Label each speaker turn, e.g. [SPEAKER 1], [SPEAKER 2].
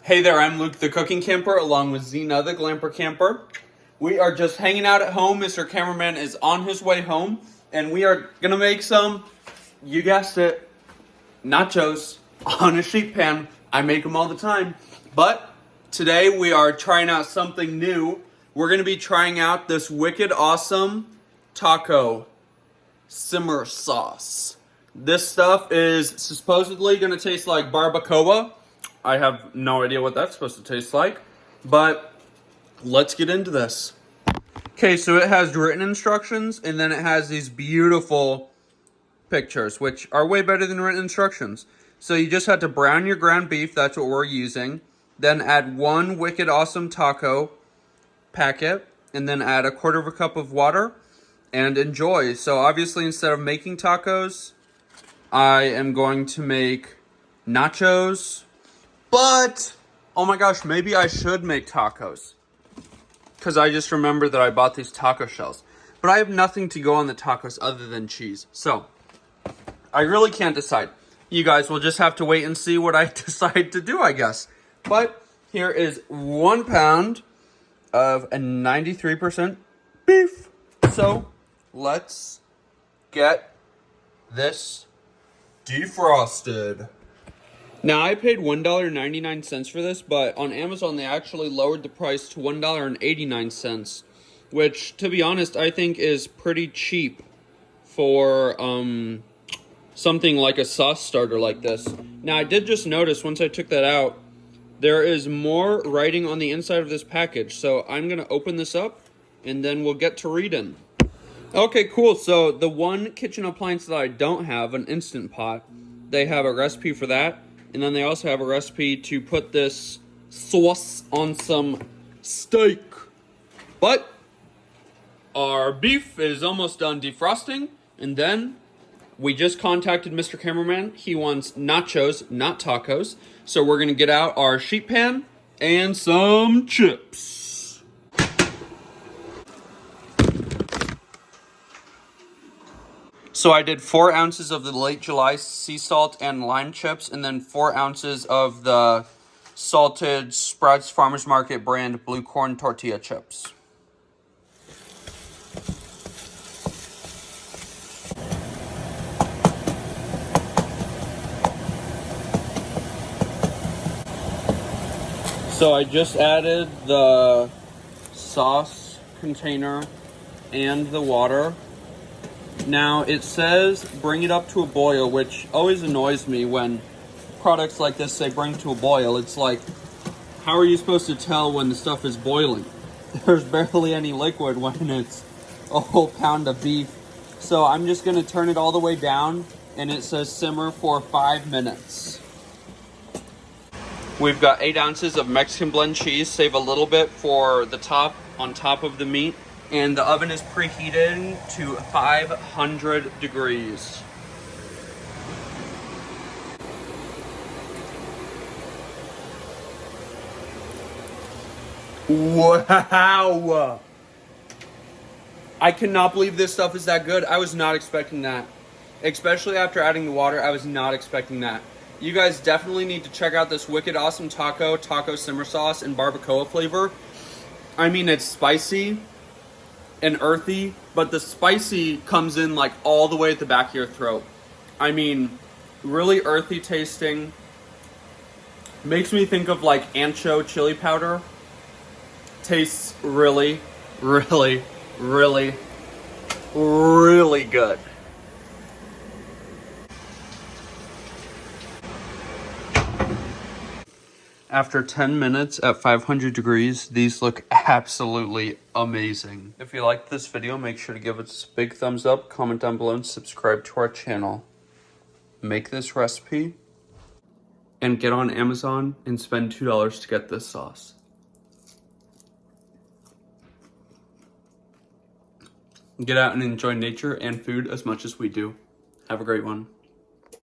[SPEAKER 1] Hey there, I'm Luke the Cooking Camper along with Zena the Glamper Camper. We are just hanging out at home. Mr. Cameraman is on his way home, and we are gonna make some, you guessed it, nachos on a sheet pan. I make them all the time. But today we are trying out something new. We're gonna be trying out this wicked awesome taco simmer sauce. This stuff is supposedly gonna taste like barbacoa. I have no idea what that's supposed to taste like, but let's get into this. Okay, so it has written instructions, and then it has these beautiful pictures, which are way better than written instructions. So you just have to brown your ground beef, that's what we're using, then add one wicked awesome taco packet, and then add 1/4 cup of water, and enjoy. So obviously instead of making tacos, I am going to make nachos. But, oh my gosh, maybe I should make tacos. Because I just remembered that I bought these taco shells. But I have nothing to go on the tacos other than cheese. So, I really can't decide. You guys will just have to wait and see what I decide to do, I guess. But, here is 1 pound of a 93% beef. So, let's get this defrosted. Now, I paid $1.99 for this, but on Amazon they actually lowered the price to $1.89, which, to be honest, I think is pretty cheap for something like a sauce starter like this. Now, I did just notice once I took that out, there is more writing on the inside of this package, so I'm going to open this up, and then we'll get to reading. Okay, cool. So, the one kitchen appliance that I don't have, an Instant Pot, they have a recipe for that. And then they also have a recipe to put this sauce on some steak. But our beef is almost done defrosting. And then we just contacted Mr. Cameraman. He wants nachos, not tacos. So we're going to get out our sheet pan and some chips. So I did 4 ounces of the late July sea salt and lime chips, and then 4 ounces of the salted Sprouts Farmers Market brand blue corn tortilla chips. So I just added the sauce container and the water. Now, it says bring it up to a boil, which always annoys me when products like this say bring to a boil. It's like, how are you supposed to tell when the stuff is boiling? There's barely any liquid when it's a whole pound of beef. So I'm just going to turn it all the way down, and it says simmer for 5 minutes. We've got 8 ounces of Mexican blend cheese. Save a little bit for the top, on top of the meat. And the oven is preheated to 500 degrees. Wow! I cannot believe this stuff is that good. I was not expecting that. Especially after adding the water, I was not expecting that. You guys definitely need to check out this wicked awesome taco simmer sauce and barbacoa flavor. I mean, it's spicy and earthy, but the spicy comes in like all the way at the back of your throat. I mean, really earthy tasting. Makes me think of like ancho chili powder. Tastes really, really, really, really good. After 10 minutes at 500 degrees, these look absolutely amazing. If you liked this video, make sure to give us a big thumbs up, comment down below, and subscribe to our channel. Make this recipe and get on Amazon and spend $2 to get this sauce. Get out and enjoy nature and food as much as we do. Have a great one.